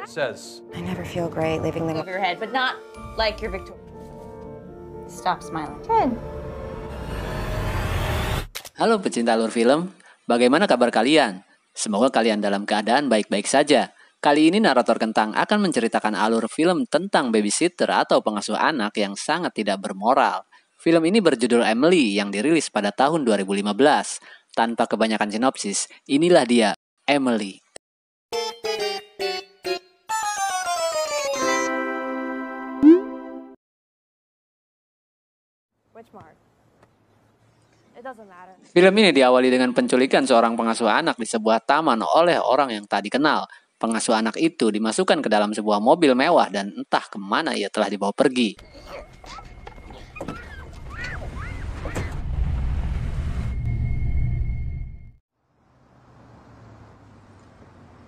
Says. I never feel great leaving them Over your head, but not like you're Victoria. Stop smiling. Good. Halo pecinta alur film, bagaimana kabar kalian? Semoga kalian dalam keadaan baik-baik saja. Kali ini narator Kentang akan menceritakan alur film tentang babysitter atau pengasuh anak yang sangat tidak bermoral. Film ini berjudul Emily yang dirilis pada tahun 2015. Tanpa kebanyakan sinopsis, inilah dia, Emily. Film ini diawali dengan penculikan seorang pengasuh anak di sebuah taman oleh orang yang tak dikenal. Pengasuh anak itu dimasukkan ke dalam sebuah mobil mewah dan entah kemana ia telah dibawa pergi.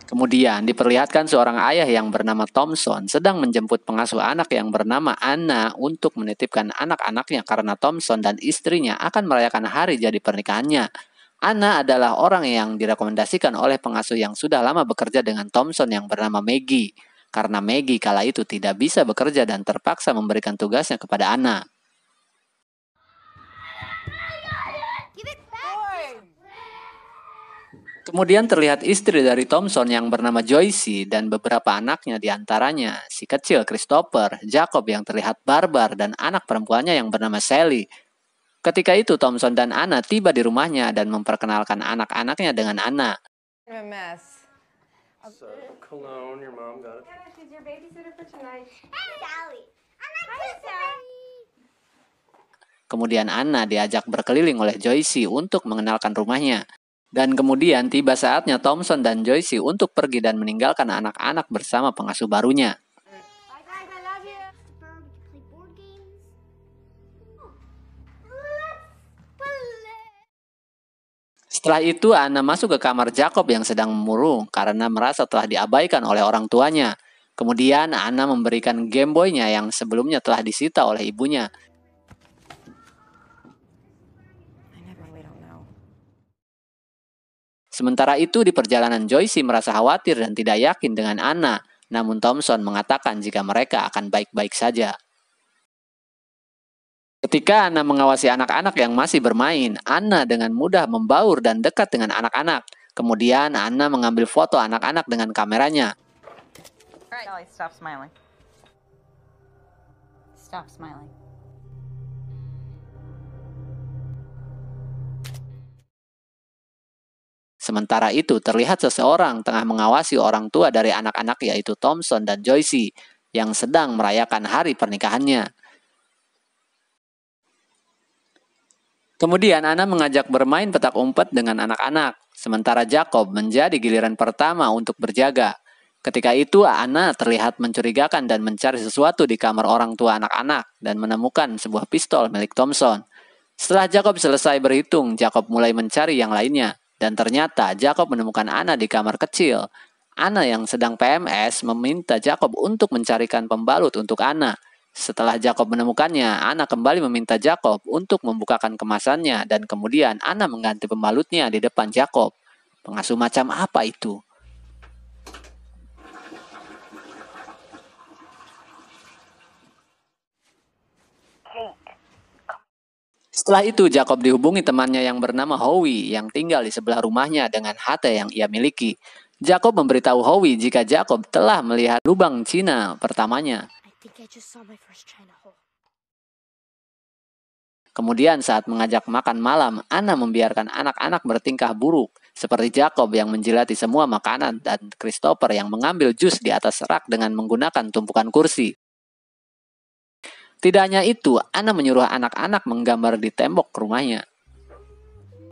Kemudian diperlihatkan seorang ayah yang bernama Thompson sedang menjemput pengasuh anak yang bernama Anna untuk menitipkan anak-anaknya karena Thompson dan istrinya akan merayakan hari jadi pernikahannya. Anna adalah orang yang direkomendasikan oleh pengasuh yang sudah lama bekerja dengan Thompson yang bernama Maggie. Karena Maggie kala itu tidak bisa bekerja dan terpaksa memberikan tugasnya kepada Anna. Kemudian terlihat istri dari Thompson yang bernama Joyce dan beberapa anaknya diantaranya si kecil Christopher, Jacob yang terlihat barbar dan anak perempuannya yang bernama Sally. Ketika itu Thompson dan Anna tiba di rumahnya dan memperkenalkan anak-anaknya dengan Anna. So, cologne, your mom got it. Yeah, she's your babysitter for tonight. Hey, Sally. Hi, Sally. Kemudian Anna diajak berkeliling oleh Joyce untuk mengenalkan rumahnya. Dan kemudian tiba saatnya Thompson dan Joyce untuk pergi dan meninggalkan anak-anak bersama pengasuh barunya. Bye guys, I love you. Play board games. Setelah itu Anna masuk ke kamar Jacob yang sedang murung karena merasa telah diabaikan oleh orang tuanya. Kemudian Anna memberikan Game Boy-nya yang sebelumnya telah disita oleh ibunya. Sementara itu di perjalanan Joyce merasa khawatir dan tidak yakin dengan Anna, namun Thompson mengatakan jika mereka akan baik-baik saja. Ketika Anna mengawasi anak-anak yang masih bermain, Anna dengan mudah membaur dan dekat dengan anak-anak. Kemudian Anna mengambil foto anak-anak dengan kameranya. Alright, stop smiling. Stop smiling. Sementara itu terlihat seseorang tengah mengawasi orang tua dari anak-anak yaitu Thompson dan Joyce yang sedang merayakan hari pernikahannya. Kemudian Anna mengajak bermain petak umpet dengan anak-anak, sementara Jacob menjadi giliran pertama untuk berjaga. Ketika itu Anna terlihat mencurigakan dan mencari sesuatu di kamar orang tua anak-anak dan menemukan sebuah pistol milik Thompson. Setelah Jacob selesai berhitung, Jacob mulai mencari yang lainnya. Dan ternyata Jacob menemukan Anna di kamar kecil. Anna yang sedang PMS meminta Jacob untuk mencarikan pembalut untuk Anna. Setelah Jacob menemukannya, Anna kembali meminta Jacob untuk membukakan kemasannya dan kemudian Anna mengganti pembalutnya di depan Jacob. Pengasuh macam apa itu? Setelah itu Jacob dihubungi temannya yang bernama Howie yang tinggal di sebelah rumahnya dengan HT yang ia miliki. Jacob memberitahu Howie jika Jacob telah melihat lubang Cina pertamanya. Kemudian saat mengajak makan malam, Anna membiarkan anak-anak bertingkah buruk seperti Jacob yang menjilati semua makanan dan Christopher yang mengambil jus di atas rak dengan menggunakan tumpukan kursi. Tidak hanya itu, Anna menyuruh anak-anak menggambar di tembok rumahnya.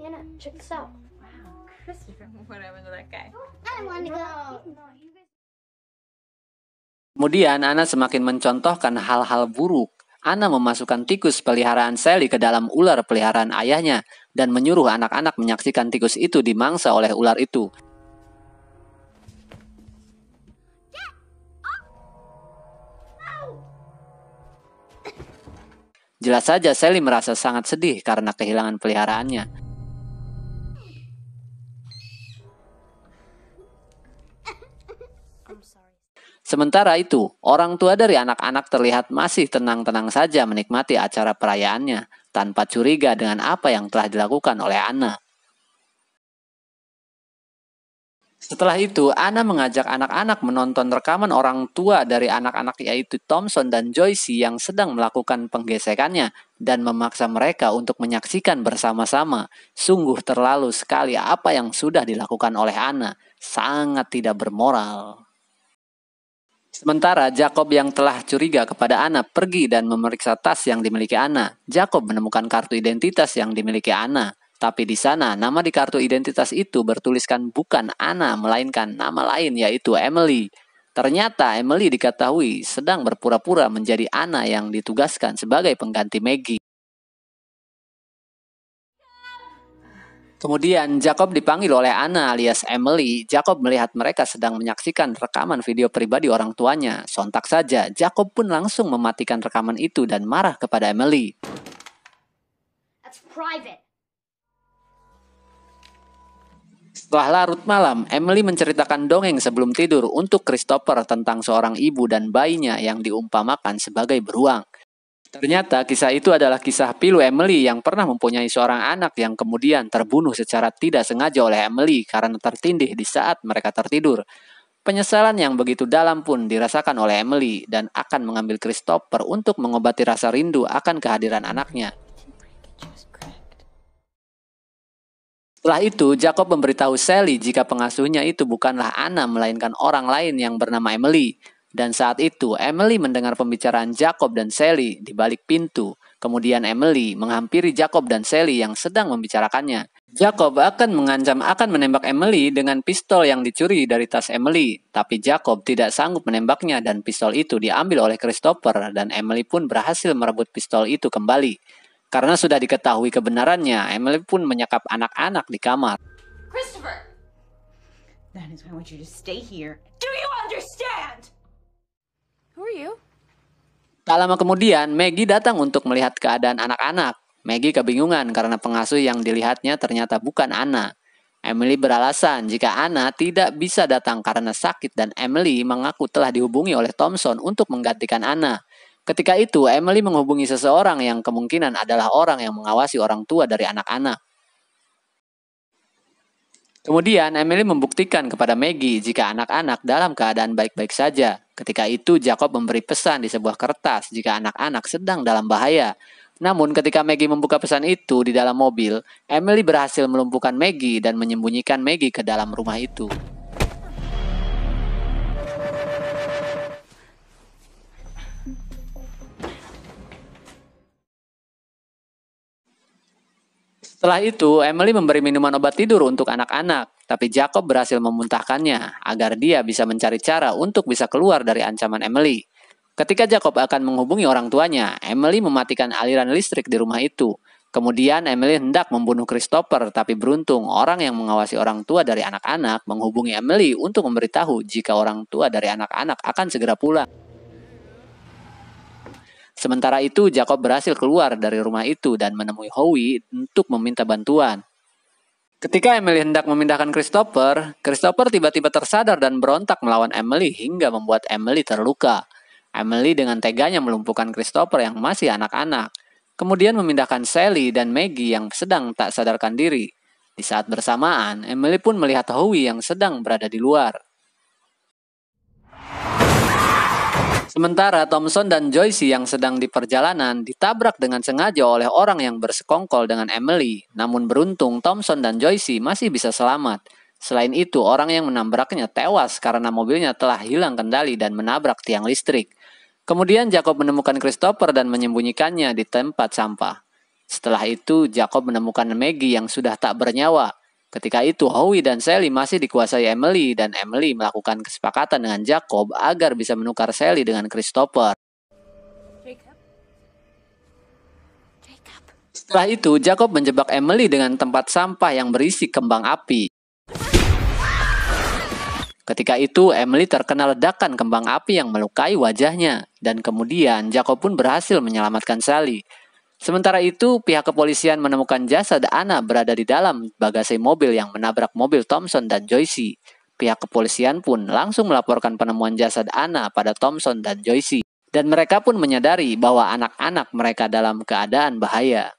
Anna, check this out. Wow, Christopher, what happened to that guy? I want to go. Kemudian Anna semakin mencontohkan hal-hal buruk. Anna memasukkan tikus peliharaan Sally ke dalam ular peliharaan ayahnya dan menyuruh anak-anak menyaksikan tikus itu dimangsa oleh ular itu. Jelas saja Sally merasa sangat sedih karena kehilangan peliharaannya. Sementara itu, orang tua dari anak-anak terlihat masih tenang-tenang saja menikmati acara perayaannya, tanpa curiga dengan apa yang telah dilakukan oleh Anna. Setelah itu, Anna mengajak anak-anak menonton rekaman orang tua dari anak-anak yaitu Thompson dan Joyce yang sedang melakukan penggesekannya dan memaksa mereka untuk menyaksikan bersama-sama. Sungguh terlalu sekali apa yang sudah dilakukan oleh Anna, sangat tidak bermoral. Sementara Jacob yang telah curiga kepada Anna pergi dan memeriksa tas yang dimiliki Anna. Jacob menemukan kartu identitas yang dimiliki Anna. Tapi di sana, nama di kartu identitas itu bertuliskan bukan Anna, melainkan nama lain yaitu Emily. Ternyata Emily diketahui sedang berpura-pura menjadi Anna yang ditugaskan sebagai pengganti Maggie. Kemudian Jacob dipanggil oleh Anna alias Emily. Jacob melihat mereka sedang menyaksikan rekaman video pribadi orang tuanya. Sontak saja, Jacob pun langsung mematikan rekaman itu dan marah kepada Emily. That's private. Setelah larut malam, Emily menceritakan dongeng sebelum tidur untuk Christopher tentang seorang ibu dan bayinya yang diumpamakan sebagai beruang. Ternyata kisah itu adalah kisah pilu Emily yang pernah mempunyai seorang anak yang kemudian terbunuh secara tidak sengaja oleh Emily karena tertindih di saat mereka tertidur. Penyesalan yang begitu dalam pun dirasakan oleh Emily dan akan mengambil Christopher untuk mengobati rasa rindu akan kehadiran anaknya. Setelah itu, Jacob memberitahu Sally jika pengasuhnya itu bukanlah Anna melainkan orang lain yang bernama Emily. Dan saat itu, Emily mendengar pembicaraan Jacob dan Sally di balik pintu. Kemudian Emily menghampiri Jacob dan Sally yang sedang membicarakannya. Jacob akan menembak Emily dengan pistol yang dicuri dari tas Emily. Tapi Jacob tidak sanggup menembaknya dan pistol itu diambil oleh Christopher dan Emily pun berhasil merebut pistol itu kembali. Karena sudah diketahui kebenarannya, Emily pun menyekap anak-anak di kamar. Christopher! That is why I want you to stay here. Do you understand? Who are you? Tak lama kemudian, Maggie datang untuk melihat keadaan anak-anak. Maggie kebingungan karena pengasuh yang dilihatnya ternyata bukan Anna. Emily beralasan jika Anna tidak bisa datang karena sakit dan Emily mengaku telah dihubungi oleh Thompson untuk menggantikan Anna. Ketika itu, Emily menghubungi seseorang yang kemungkinan adalah orang yang mengawasi orang tua dari anak-anak. Kemudian, Emily membuktikan kepada Maggie jika anak-anak dalam keadaan baik-baik saja. Ketika itu, Jacob memberi pesan di sebuah kertas jika anak-anak sedang dalam bahaya. Namun, ketika Maggie membuka pesan itu di dalam mobil, Emily berhasil melumpuhkan Maggie dan menyembunyikan Maggie ke dalam rumah itu. Setelah itu, Emily memberi minuman obat tidur untuk anak-anak, tapi Jacob berhasil memuntahkannya agar dia bisa mencari cara untuk bisa keluar dari ancaman Emily. Ketika Jacob akan menghubungi orang tuanya, Emily mematikan aliran listrik di rumah itu. Kemudian Emily hendak membunuh Christopher, tapi beruntung orang yang mengawasi orang tua dari anak-anak menghubungi Emily untuk memberitahu jika orang tua dari anak-anak akan segera pulang. Sementara itu, Jacob berhasil keluar dari rumah itu dan menemui Howie untuk meminta bantuan. Ketika Emily hendak memindahkan Christopher tiba-tiba tersadar dan berontak melawan Emily hingga membuat Emily terluka. Emily dengan teganya melumpuhkan Christopher yang masih anak-anak. Kemudian memindahkan Sally dan Maggie yang sedang tak sadarkan diri. Di saat bersamaan, Emily pun melihat Howie yang sedang berada di luar. Sementara Thompson dan Joyce yang sedang di perjalanan ditabrak dengan sengaja oleh orang yang bersekongkol dengan Emily. Namun beruntung Thompson dan Joyce masih bisa selamat. Selain itu, orang yang menabraknya tewas karena mobilnya telah hilang kendali dan menabrak tiang listrik. Kemudian Jacob menemukan Christopher dan menyembunyikannya di tempat sampah. Setelah itu, Jacob menemukan Maggie yang sudah tak bernyawa. Ketika itu, Howie dan Sally masih dikuasai Emily dan Emily melakukan kesepakatan dengan Jacob agar bisa menukar Sally dengan Christopher. Setelah itu, Jacob menjebak Emily dengan tempat sampah yang berisi kembang api. Ketika itu, Emily terkena ledakan kembang api yang melukai wajahnya, dan kemudian Jacob pun berhasil menyelamatkan Sally. Sementara itu, pihak kepolisian menemukan jasad Anna berada di dalam bagasi mobil yang menabrak mobil Thompson dan Joyce. Pihak kepolisian pun langsung melaporkan penemuan jasad Anna pada Thompson dan Joyce. Dan mereka pun menyadari bahwa anak-anak mereka dalam keadaan bahaya.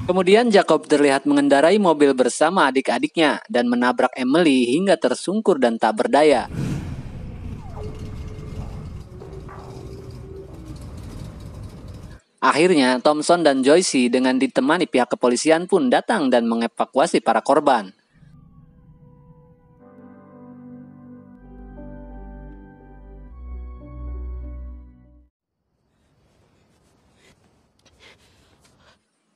Kemudian Jacob terlihat mengendarai mobil bersama adik-adiknya dan menabrak Emily hingga tersungkur dan tak berdaya. Akhirnya, Thompson dan Joyce dengan ditemani pihak kepolisian pun datang dan mengevakuasi para korban.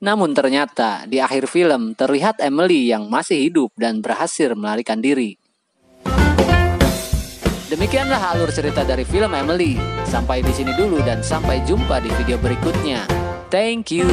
Namun ternyata di akhir film terlihat Emily yang masih hidup dan berhasil melarikan diri. Demikianlah alur cerita dari film Emily. Sampai di sini dulu dan sampai jumpa di video berikutnya. Thank you.